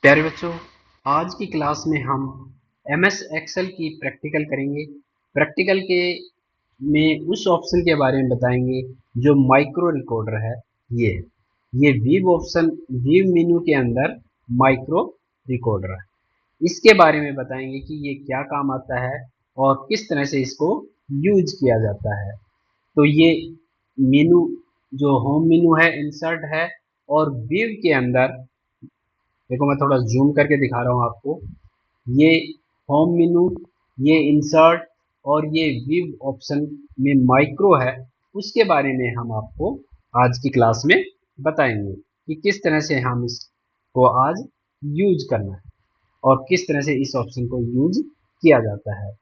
प्यारे बच्चों, आज की क्लास में हम एमएस एक्सेल की प्रैक्टिकल करेंगे। प्रैक्टिकल के में उस ऑप्शन के बारे में बताएंगे जो माइक्रो रिकॉर्डर है। ये व्यू ऑप्शन, व्यू मेनू के अंदर माइक्रो रिकॉर्डर है। इसके बारे में बताएंगे कि ये क्या काम आता है और किस तरह से इसको यूज किया जाता है। तो ये मेनू जो होम मेनू है, इंसर्ट है, और व्यू के अंदर देखो, मैं थोड़ा जूम करके दिखा रहा हूँ आपको। ये होम मेनू, ये इंसर्ट और ये व्यू ऑप्शन में माइक्रो है। उसके बारे में हम आपको आज की क्लास में बताएंगे कि किस तरह से हम इसको आज यूज करना है और किस तरह से इस ऑप्शन को यूज किया जाता है।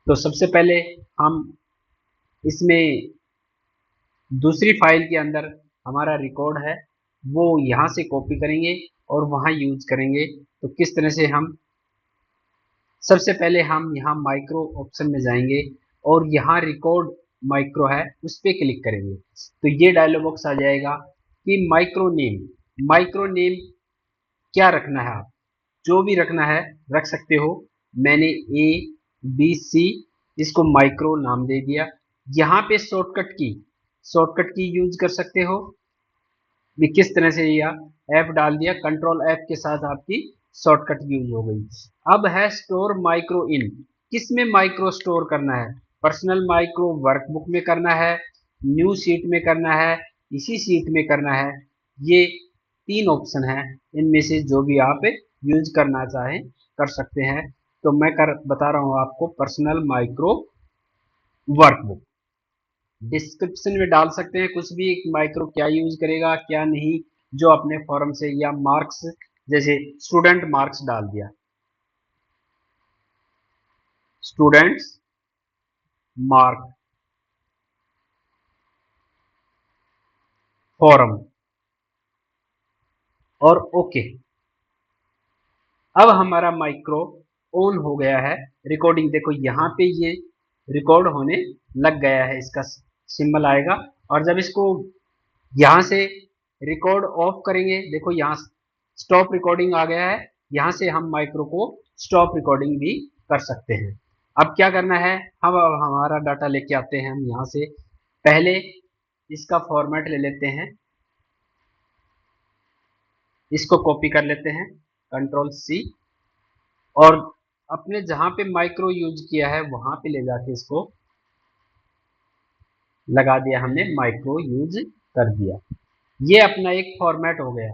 तो सबसे पहले हम इसमें दूसरी फाइल के अंदर हमारा रिकॉर्ड है, वो यहाँ से कॉपी करेंगे और वहाँ यूज करेंगे। तो किस तरह से हम सबसे पहले हम यहाँ माइक्रो ऑप्शन में जाएंगे और यहाँ रिकॉर्ड माइक्रो है, उस पर क्लिक करेंगे। तो ये डायलॉग बॉक्स आ जाएगा कि माइक्रो नेम क्या रखना है। आप जो भी रखना है रख सकते हो। मैंने ABC इसको माइक्रो नाम दे दिया। यहाँ पे शॉर्टकट की यूज कर सकते हो भी। किस तरह से या ऐप डाल दिया, कंट्रोल ऐप के साथ आपकी शॉर्टकट यूज हो गई। अब है स्टोर माइक्रो इन। किस में माइक्रो स्टोर करना है? पर्सनल माइक्रो वर्कबुक में करना है, न्यू शीट में करना है, इसी शीट में करना है। ये तीन ऑप्शन है, इनमें से जो भी आप यूज करना चाहें कर सकते हैं। तो मैं बता रहा हूं आपको पर्सनल माइक्रो वर्कबुक। डिस्क्रिप्शन में डाल सकते हैं कुछ भी, माइक्रो क्या यूज करेगा क्या नहीं, जो अपने फॉर्म से, या मार्क्स जैसे स्टूडेंट मार्क्स डाल दिया, स्टूडेंट्स मार्क फॉर्म और ओके। अब हमारा माइक्रो ऑन हो गया है। रिकॉर्डिंग देखो, यहाँ पे ये रिकॉर्ड होने लग गया है, इसका सिंबल आएगा। और जब इसको यहाँ से रिकॉर्ड ऑफ करेंगे, देखो यहाँ स्टॉप रिकॉर्डिंग आ गया है। यहाँ से हम माइक्रो को स्टॉप रिकॉर्डिंग भी कर सकते हैं। अब क्या करना है, हम अब हमारा डाटा लेके आते हैं। हम यहाँ से पहले इसका फॉर्मेट ले लेते हैं, इसको कॉपी कर लेते हैं, कंट्रोल C, और अपने जहां पे माइक्रो यूज किया है वहां पे ले जाके इसको लगा दिया। हमने माइक्रो यूज कर दिया। ये अपना एक फॉर्मेट हो गया।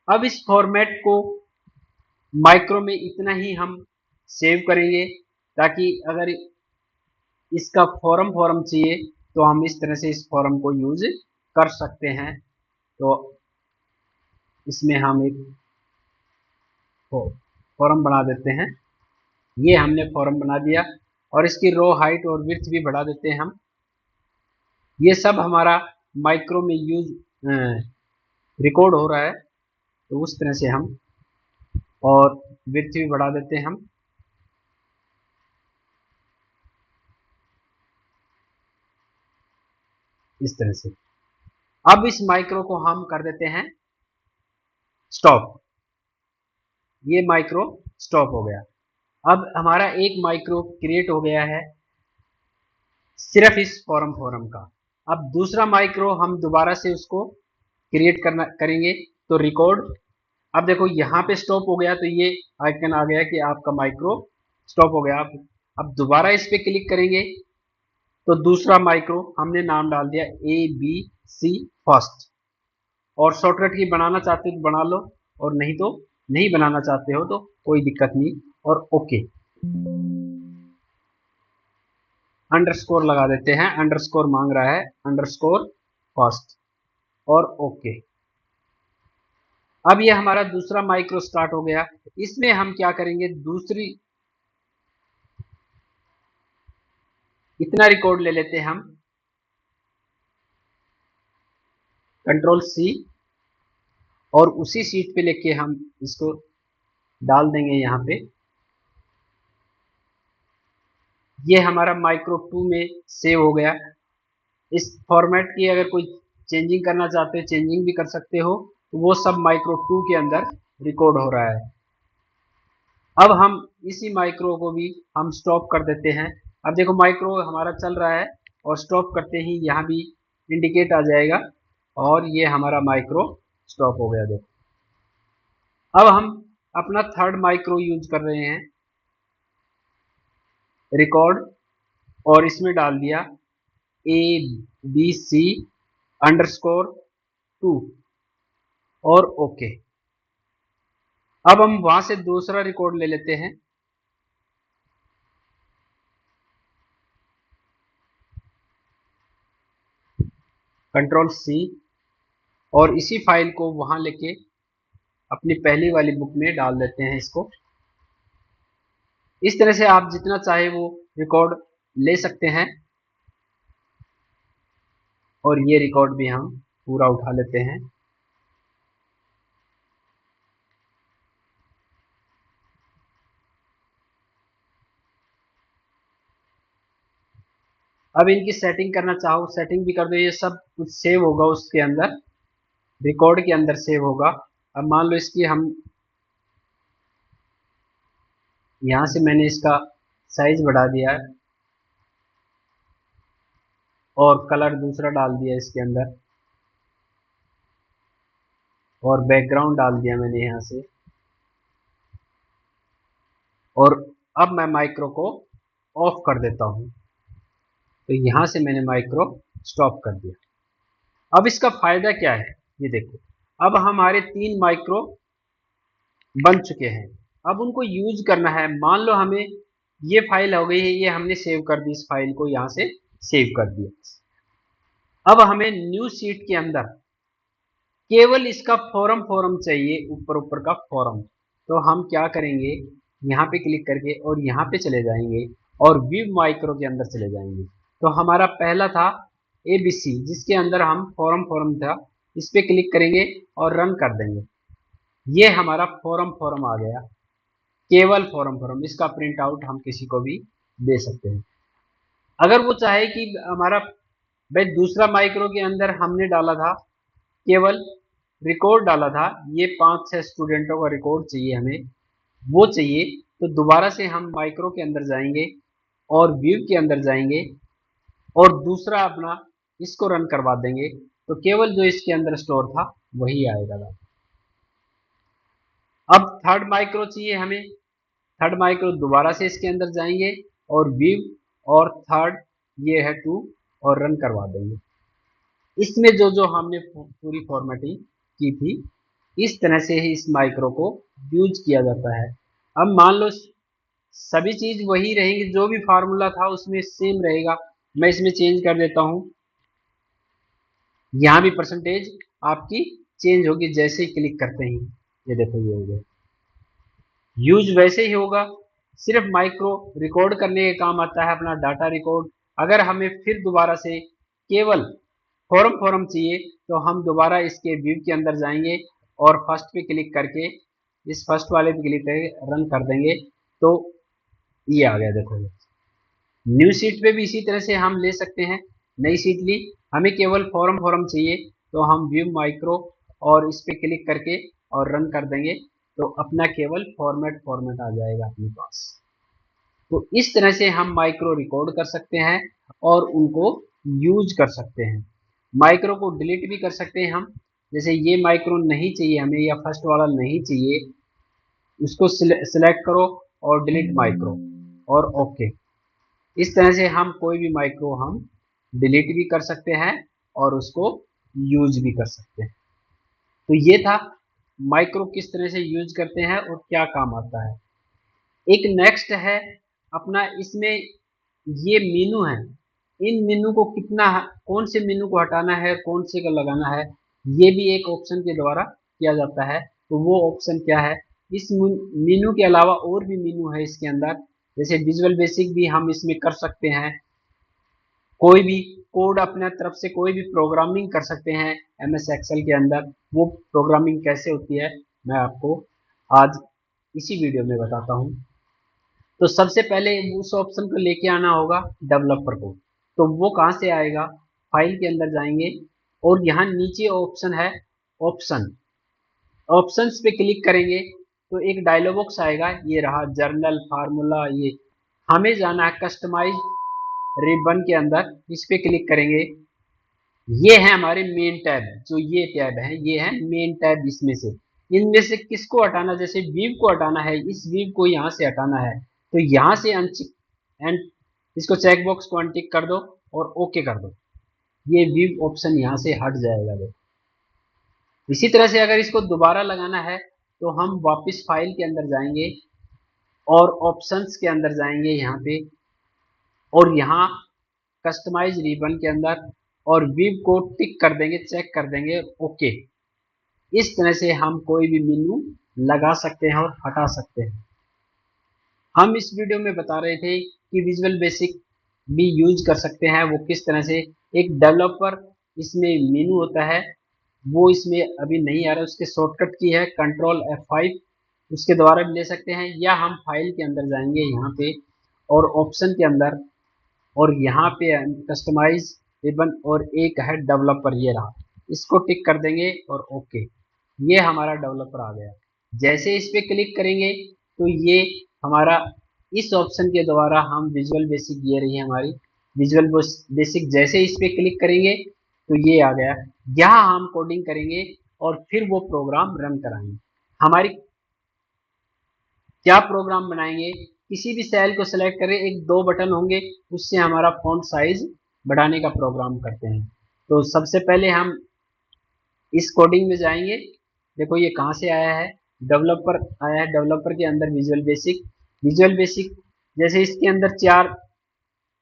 अब इस फॉर्मेट को माइक्रो में इतना ही हम सेव करेंगे, ताकि अगर इसका फॉर्म चाहिए तो हम इस तरह से इस फॉर्म को यूज कर सकते हैं। तो इसमें हम एक फॉर्म बना देते हैं। ये हमने फॉर्म बना दिया और इसकी रो हाइट और विड्थ भी बढ़ा देते हैं हम। ये सब हमारा माइक्रो में यूज रिकॉर्ड हो रहा है, तो उस तरह से हम, और विड्थ भी बढ़ा देते हैं हम इस तरह से। अब इस माइक्रो को हम कर देते हैं स्टॉप। ये माइक्रो स्टॉप हो गया। अब हमारा एक माइक्रो क्रिएट हो गया है सिर्फ इस फॉर्म का। अब दूसरा माइक्रो हम दोबारा से उसको क्रिएट करेंगे। तो रिकॉर्ड, अब देखो यहाँ पे स्टॉप हो गया, तो ये आइकन आ गया कि आपका माइक्रो स्टॉप हो गया। आप अब दोबारा इस पे क्लिक करेंगे तो दूसरा माइक्रो हमने नाम डाल दिया ABC फर्स्ट। और शॉर्टकट की बनाना चाहते हो तो बना लो, और नहीं तो नहीं बनाना चाहते हो तो कोई दिक्कत नहीं। और ओके, अंडरस्कोर लगा देते हैं, अंडरस्कोर मांग रहा है, अंडरस्कोर फर्स्ट, और ओके। अब ये हमारा दूसरा माइक्रो स्टार्ट हो गया। इसमें हम क्या करेंगे, दूसरी इतना रिकॉर्ड ले लेते हैं हम, कंट्रोल C, और उसी सीट पे लेके हम इसको डाल देंगे यहाँ पे। ये हमारा माइक्रो 2 में सेव हो गया। इस फॉर्मेट की अगर कोई चेंजिंग करना चाहते हो, चेंजिंग भी कर सकते हो। तो वो सब माइक्रो 2 के अंदर रिकॉर्ड हो रहा है। अब हम इसी माइक्रो को भी हम स्टॉप कर देते हैं। अब देखो माइक्रो हमारा चल रहा है और स्टॉप करते ही यहाँ भी इंडिकेट आ जाएगा और ये हमारा माइक्रो स्टॉप हो गया। देखो अब हम अपना थर्ड माइक्रो यूज कर रहे हैं, रिकॉर्ड, और इसमें डाल दिया ABC_2 और ओके। अब हम वहां से दूसरा रिकॉर्ड ले लेते हैं, Ctrl+C, और इसी फाइल को वहां लेके अपनी पहली वाली बुक में डाल देते हैं इसको। इस तरह से आप जितना चाहे वो रिकॉर्ड ले सकते हैं और ये रिकॉर्ड भी हम पूरा उठा लेते हैं। अब इनकी सेटिंग करना चाहो सेटिंग भी कर दो, ये सब कुछ सेव होगा उसके अंदर, रिकॉर्ड के अंदर सेव होगा। अब मान लो इसकी हम यहां से मैंने इसका साइज बढ़ा दिया है और कलर दूसरा डाल दिया इसके अंदर और बैकग्राउंड डाल दिया मैंने यहां से, और अब मैं माइक्रो को ऑफ कर देता हूं। तो यहां से मैंने माइक्रो स्टॉप कर दिया। अब इसका फायदा क्या है ये देखो, अब हमारे 3 माइक्रो बन चुके हैं। अब उनको यूज करना है। मान लो हमें ये फाइल हो गई है, ये हमने सेव कर दी, इस फाइल को यहां से सेव कर दिया। अब हमें न्यू शीट के अंदर केवल इसका फॉर्म चाहिए, ऊपर ऊपर का फॉर्म। तो हम क्या करेंगे, यहाँ पे क्लिक करके और यहाँ पे चले जाएंगे और व्यू माइक्रो के अंदर चले जाएंगे। तो हमारा पहला था ABC, जिसके अंदर हम फॉर्म था, इस पे क्लिक करेंगे और रन कर देंगे। ये हमारा फॉर्म आ गया, केवल फॉर्म। इसका प्रिंट आउट हम किसी को भी दे सकते हैं। अगर वो चाहे कि हमारा भाई दूसरा माइक्रो के अंदर हमने डाला था, केवल रिकॉर्ड डाला था, ये 5-6 स्टूडेंटों का रिकॉर्ड चाहिए हमें, वो चाहिए, तो दोबारा से हम माइक्रो के अंदर जाएंगे और व्यू के अंदर जाएंगे और दूसरा अपना इसको रन करवा देंगे। तो केवल जो इसके अंदर स्टोर था वही आएगा। अब थर्ड माइक्रो चाहिए हमें, थर्ड माइक्रो दोबारा से इसके अंदर जाएंगे और व्यू और थर्ड ये है 2 और रन करवा देंगे। इसमें जो जो हमने पूरी फॉर्मेटिंग की थी, इस तरह से ही इस माइक्रो को यूज किया जाता है। अब मान लो सभी चीज वही रहेंगी, जो भी फार्मूला था उसमें सेम रहेगा। मैं इसमें चेंज कर देता हूं, यहां भी परसेंटेज आपकी चेंज होगी जैसे ही क्लिक करते ही। ये देखो ये हो गया, यूज वैसे ही होगा, सिर्फ माइक्रो रिकॉर्ड करने के काम आता है, अपना डाटा रिकॉर्ड। अगर हमें फिर दोबारा से केवल फॉर्म चाहिए तो हम दोबारा इसके व्यू के अंदर जाएंगे और फर्स्ट पे क्लिक करके इस फर्स्ट वाले पे क्लिक करके रन कर देंगे। तो ये आ गया, देखो न्यू शीट पे भी इसी तरह से हम ले सकते हैं। नई शीट ली, हमें केवल फॉर्म चाहिए तो हम व्यू माइक्रो और इस पे क्लिक करके और रन कर देंगे, तो अपना केवल फॉर्मेट आ जाएगा अपने पास। तो इस तरह से हम माइक्रो रिकॉर्ड कर सकते हैं और उनको यूज कर सकते हैं। माइक्रो को डिलीट भी कर सकते हैं हम, जैसे ये माइक्रो नहीं चाहिए हमें या फर्स्ट वाला नहीं चाहिए, उसको सिलेक्ट करो और डिलीट माइक्रो और ओके। इस तरह से हम कोई भी माइक्रो हम डिलीट भी कर सकते हैं और उसको यूज भी कर सकते हैं। तो ये था माइक्रो किस तरह से यूज करते हैं और क्या काम आता है। एक नेक्स्ट है अपना, इसमें ये मेनू है, इन मेनू को कितना, कौन से मेनू को हटाना है कौन से का लगाना है, ये भी एक ऑप्शन के द्वारा किया जाता है। तो वो ऑप्शन क्या है, इस मेनू के अलावा और भी मेनू है इसके अंदर, जैसे विजुअल बेसिक भी हम इसमें कर सकते हैं, कोई भी कोड अपने तरफ से कोई भी प्रोग्रामिंग कर सकते हैं एमएस एक्सेल के अंदर। वो प्रोग्रामिंग कैसे होती है मैं आपको आज इसी वीडियो में बताता हूँ। तो सबसे पहले उस ऑप्शन को लेके आना होगा डेवलपर को। तो वो कहाँ से आएगा, फाइल के अंदर जाएंगे और यहाँ नीचे ऑप्शन है ऑप्शंस पे क्लिक करेंगे तो एक डायलॉग बॉक्स आएगा, ये रहा जर्नल फार्मूला। ये हमें जाना है कस्टमाइज रिबन के अंदर, इस पे क्लिक करेंगे। ये है हमारे मेन टैब, जो ये टैब है ये है मेन टैब। इसमें से इनमें से किसको हटाना, जैसे वीव को हटाना है, इस वीव को यहाँ से हटाना है, तो यहाँ से अनचिक एंड इसको चेक बॉक्स को अनटिक कर दो और ओके कर दो। ये वीव ऑप्शन यहाँ से हट जाएगा। देखो इसी तरह से अगर इसको दोबारा लगाना है तो हम वापस फाइल के अंदर जाएंगे और ऑप्शंस के अंदर जाएंगे यहाँ पे, और यहाँ कस्टमाइज रिबन के अंदर और विव को टिक कर देंगे, चेक कर देंगे, ओके। इस तरह से हम कोई भी मेन्यू लगा सकते हैं और हटा सकते हैं। हम इस वीडियो में बता रहे थे कि विजुअल बेसिक भी यूज कर सकते हैं, वो किस तरह से। एक डेवलपर इसमें मेन्यू होता है, वो इसमें अभी नहीं आ रहा, उसके शॉर्टकट की है कंट्रोल F5, उसके द्वारा भी ले सकते हैं, या हम फाइल के अंदर जाएंगे यहाँ पे और ऑप्शन के अंदर, और यहाँ पे कस्टमाइज रिबन और एक है डेवलपर, ये रहा, इसको टिक कर देंगे और ओके। ये हमारा डेवलपर आ गया। जैसे इस पे क्लिक करेंगे तो ये हमारा इस ऑप्शन के द्वारा हम विजुअल बेसिक, ये रही हमारी विजुअल बेसिक। जैसे इस पे क्लिक करेंगे तो ये आ गया। यहाँ हम कोडिंग करेंगे और फिर वो प्रोग्राम रन कराएंगे। हमारी क्या प्रोग्राम बनाएंगे, किसी भी सेल को सिलेक्ट करें, एक दो बटन होंगे, उससे हमारा फॉन्ट साइज बढ़ाने का प्रोग्राम करते हैं। तो सबसे पहले हम इस कोडिंग में जाएंगे। देखो ये कहाँ से आया है, डेवलपर आया है, डेवलपर के अंदर विजुअल बेसिक। विजुअल बेसिक जैसे इसके अंदर चार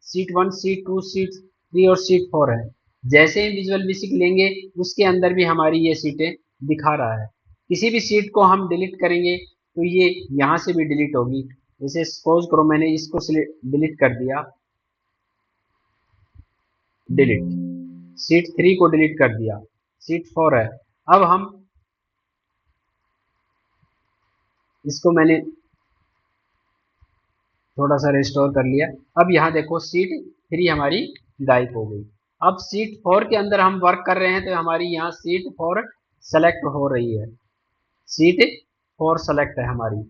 सीट 1, सीट 2, सीट 3 और सीट 4 है। जैसे ही विजुअल बेसिक लेंगे उसके अंदर भी हमारी ये सीटें दिखा रहा है। किसी भी सीट को हम डिलीट करेंगे तो ये यहाँ से भी डिलीट होगी। जैसे सपोज करो मैंने इसको डिलीट कर दिया, डिलीट, सीट 3 को डिलीट कर दिया, सीट 4 है। अब हम इसको मैंने थोड़ा सा रिस्टोर कर लिया। अब यहाँ देखो सीट 3 हमारी गायब हो गई। अब सीट 4 के अंदर हम वर्क कर रहे हैं तो हमारी यहाँ सीट 4 सेलेक्ट हो रही है, सीट 4 सेलेक्ट है हमारी।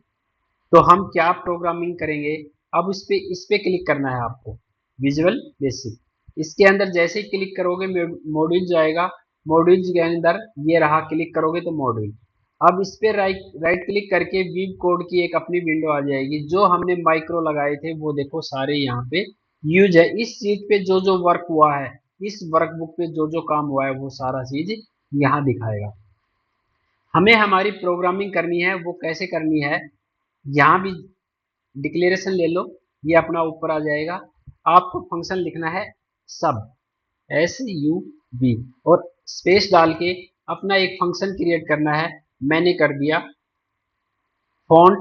तो हम क्या प्रोग्रामिंग करेंगे, अब इस पे क्लिक करना है आपको, विजुअल बेसिक। इसके अंदर जैसे ही क्लिक करोगे मॉड्यूल जाएगा, मॉड्यूल्स के अंदर ये रहा, क्लिक करोगे तो मॉड्यूल। अब इस पे राइट क्लिक करके वीव कोड की एक अपनी विंडो आ जाएगी। जो हमने माइक्रो लगाए थे वो देखो सारे यहाँ पे यूज है। इस चीज पे जो जो वर्क हुआ है, इस वर्कबुक पे जो जो काम हुआ है वो सारा चीज यहाँ दिखाएगा। हमें हमारी प्रोग्रामिंग करनी है, वो कैसे करनी है, यहाँ भी डिक्लेरेशन ले लो, ये अपना ऊपर आ जाएगा। आपको फंक्शन लिखना है सब, SUB, और स्पेस डाल के अपना एक फंक्शन क्रिएट करना है। मैंने कर दिया फॉन्ट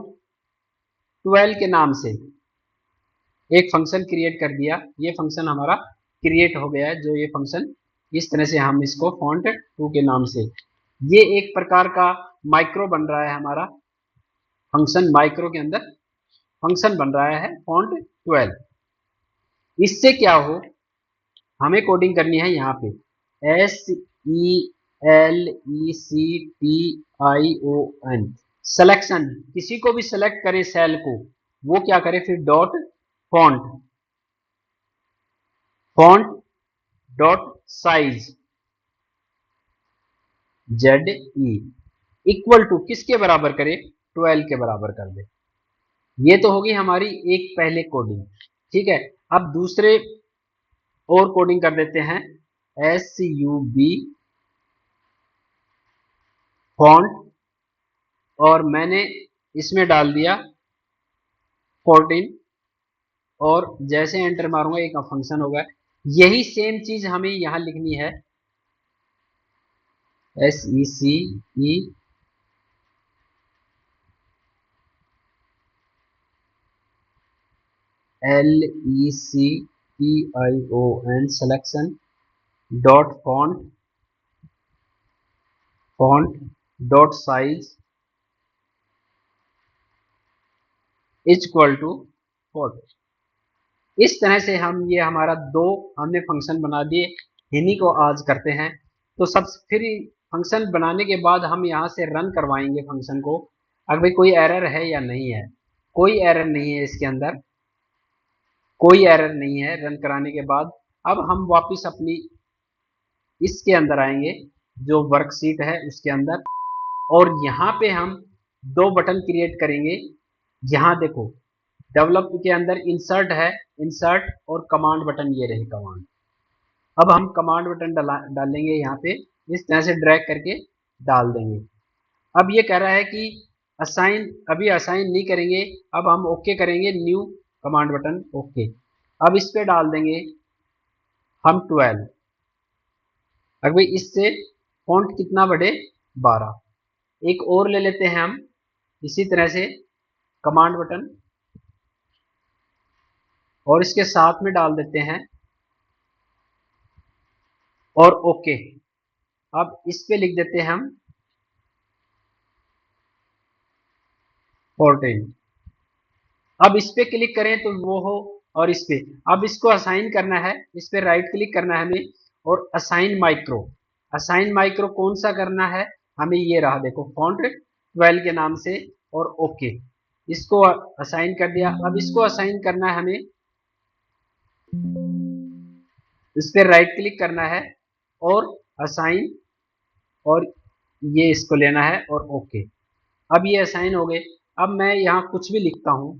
12 के नाम से एक फंक्शन क्रिएट कर दिया। ये फंक्शन हमारा क्रिएट हो गया है, जो ये फंक्शन इस तरह से हम इसको फॉन्ट 2 के नाम से, ये एक प्रकार का माइक्रो बन रहा है हमारा फंक्शन। माइक्रो के अंदर फंक्शन बन रहा है फॉन्ट 12। इससे क्या हो, हमें कोडिंग करनी है यहाँ पे SELECTION, सिलेक्शन। किसी को भी सेलेक्ट करें सेल को, वो क्या करे, फिर dot font, font dot size ZE equal to किसके बराबर करे, 12 के बराबर कर दे। ये तो होगी हमारी एक पहले कोडिंग। ठीक है, अब दूसरे और कोडिंग कर देते हैं। SUB फॉन्ट, और मैंने इसमें डाल दिया 14, और जैसे एंटर मारूंगा एक फंक्शन होगा। यही सेम चीज हमें यहां लिखनी है, SECE LECTION selection dot font, font dot size equal to 40। इस तरह से हम ये हमारा दो हमने फंक्शन बना दिए, इन्हीं को आज करते हैं। तो सब फिर फंक्शन बनाने के बाद हम यहाँ से रन करवाएंगे फंक्शन को। अब भाई कोई एरर है या नहीं है, कोई एरर नहीं है इसके अंदर, कोई एरर नहीं है रन कराने के बाद। अब हम वापस अपनी इसके अंदर आएंगे, जो वर्कशीट है उसके अंदर, और यहाँ पे हम दो बटन क्रिएट करेंगे। यहाँ देखो डेवलप के अंदर इंसर्ट है, इंसर्ट और कमांड बटन, ये रही कमांड। अब हम कमांड बटन डालेंगे यहाँ पे, इस तरह से ड्रैग करके डाल देंगे। अब ये कह रहा है कि असाइन, अभी असाइन नहीं करेंगे, अब हम ओके करेंगे, न्यू कमांड बटन ओके। अब इस पे डाल देंगे हम 12। अब भाई इससे फॉन्ट कितना बढ़े, 12। एक और ले लेते हैं हम इसी तरह से कमांड बटन, और इसके साथ में डाल देते हैं और ओके। अब इस पे लिख देते हैं हम 14। अब इस पे क्लिक करें तो वो हो, और इस पे अब इसको असाइन करना है, इस पे राइट क्लिक करना है हमें, और असाइन माइक्रो, असाइन माइक्रो कौन सा करना है हमें, ये रहा देखो फॉन्ट 12 के नाम से, और ओके। इसको असाइन कर दिया। अब इसको असाइन करना है हमें, इस पे राइट क्लिक करना है और असाइन, और ये इसको लेना है और ओके। अब ये असाइन हो गए। अब मैं यहाँ कुछ भी लिखता हूं,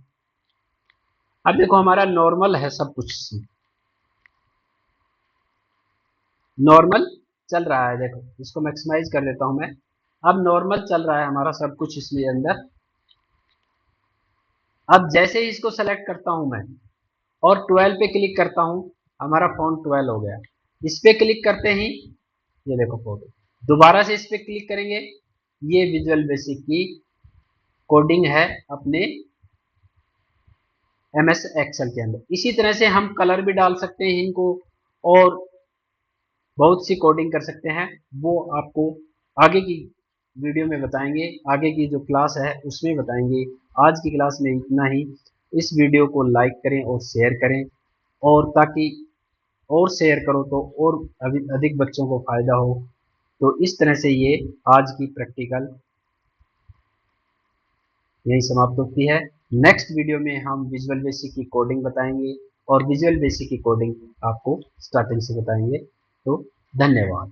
अब देखो हमारा नॉर्मल है सब कुछ, नॉर्मल चल रहा है। देखो इसको मैक्सिमाइज कर देता हूं मैं, अब नॉर्मल चल रहा है हमारा सब कुछ इसलिए अंदर। अब जैसे ही इसको सेलेक्ट करता हूं मैं और 12 पे क्लिक करता हूं, हमारा फॉन्ट 12 हो गया। इस पे क्लिक करते ही ये देखो फोटो, दोबारा से इस पे क्लिक करेंगे, ये विजुअल बेसिक की कोडिंग है अपने MS एक्सेल के अंदर। इसी तरह से हम कलर भी डाल सकते हैं इनको, और बहुत सी कोडिंग कर सकते हैं, वो आपको आगे की वीडियो में बताएंगे, आगे की जो क्लास है उसमें बताएंगे। आज की क्लास में इतना ही। इस वीडियो को लाइक करें और शेयर करें, और ताकि और शेयर करो तो और अधिक बच्चों को फायदा हो। तो इस तरह से ये आज की प्रैक्टिकल यही समाप्त होती है। नेक्स्ट वीडियो में हम विजुअल बेसिक की कोडिंग बताएंगे, और विजुअल बेसिक की कोडिंग आपको स्टार्टिंग से बताएंगे। तो धन्यवाद।